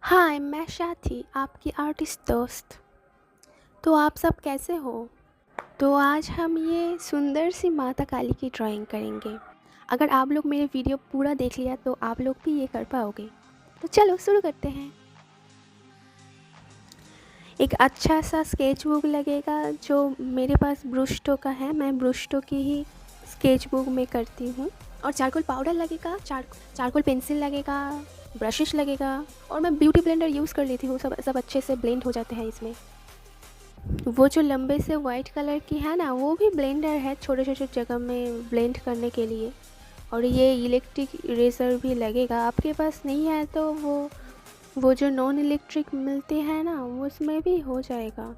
हाय, मैं शाथी, आपकी आर्टिस्ट दोस्त। तो आप सब कैसे हो? तो आज हम ये सुंदर सी माता काली की ड्राइंग करेंगे। अगर आप लोग मेरे वीडियो पूरा देख लिया तो आप लोग भी ये कर पाओगे। तो चलो शुरू करते हैं। एक अच्छा सा स्केच बुक लगेगा जो मेरे पास ब्रुश का है। मैं ब्रुश की ही स्केच बुक में करती हूँ। और चारकोल पाउडर लगेगा, चारकोल पेंसिल लगेगा, ब्रशेस लगेगा और मैं ब्यूटी ब्लेंडर यूज़ कर लेती हूँ। सब अच्छे से ब्लेंड हो जाते हैं इसमें। वो जो लंबे से वाइट कलर की है ना, वो भी ब्लेंडर है छोटे छोटे जगह में ब्लेंड करने के लिए। और ये इलेक्ट्रिक इरेज़र भी लगेगा। आपके पास नहीं है तो वो जो नॉन इलेक्ट्रिक मिलते हैं ना, वो उसमें भी हो जाएगा,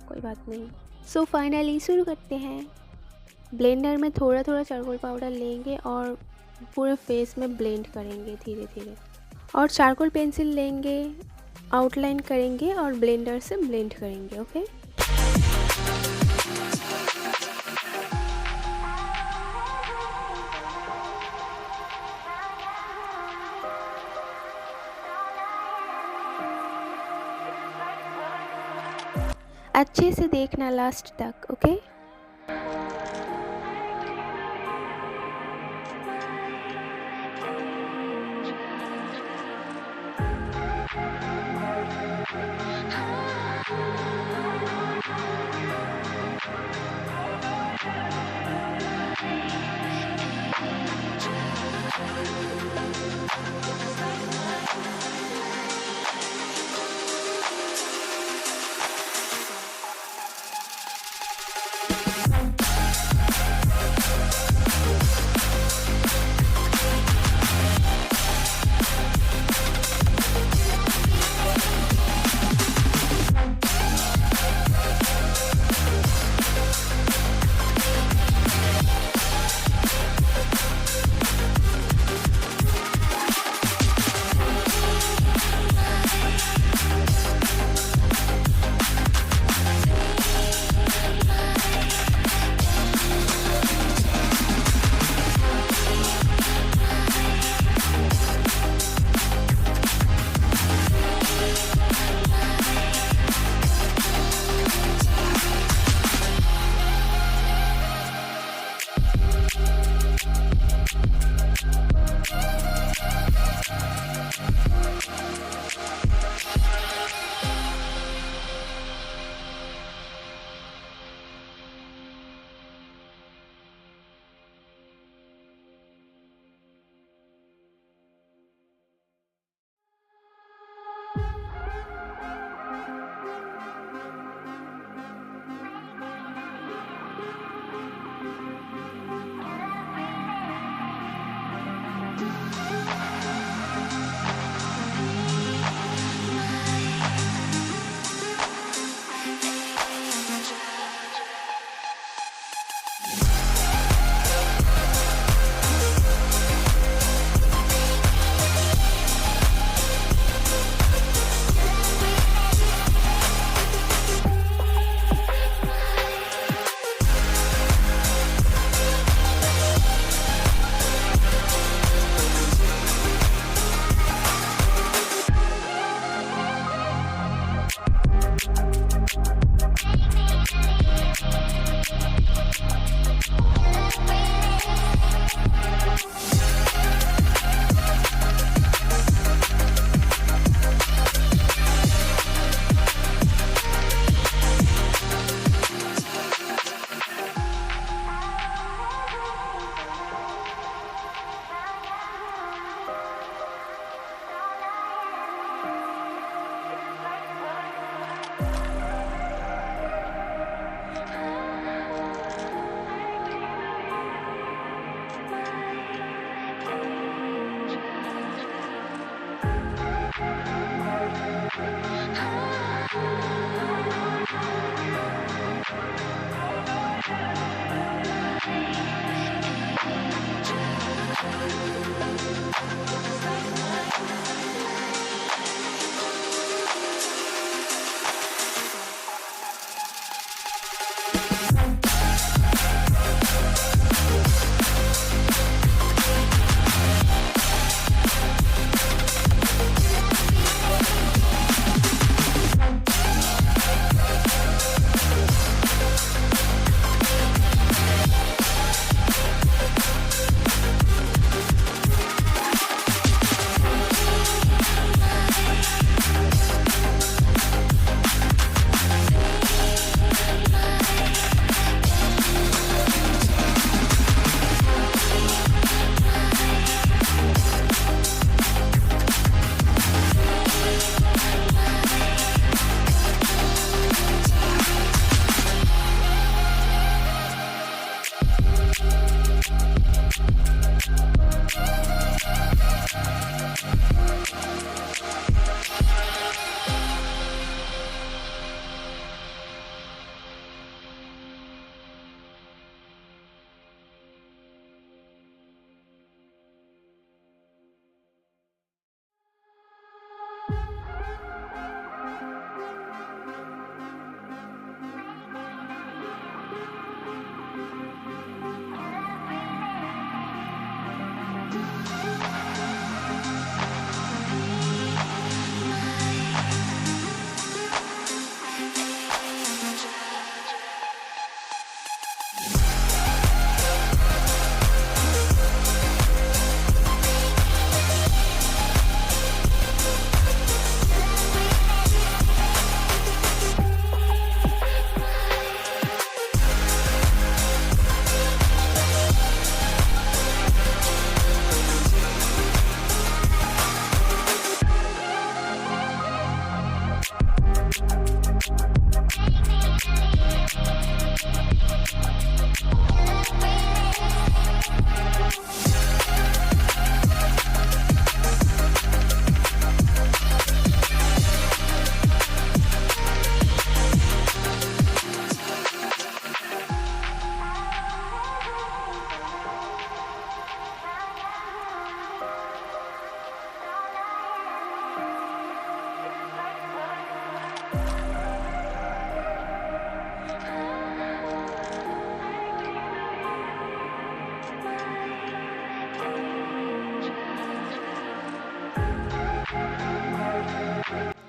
कोई बात नहीं। सो फाइनली शुरू करते हैं। ब्लेंडर में थोड़ा थोड़ा चारकोल पाउडर लेंगे और पूरे फेस में ब्लेंड करेंगे धीरे धीरे। और चारकोल पेंसिल लेंगे, आउटलाइन करेंगे और ब्लेंडर से ब्लेंड करेंगे। ओके। अच्छे से देखना लास्ट तक। ओके।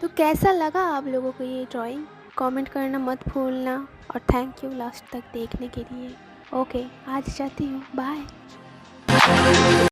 तो कैसा लगा आप लोगों को ये ड्राइंग? कमेंट करना मत भूलना और थैंक यू लास्ट तक देखने के लिए। ओके, आज जाती हूँ, बाय।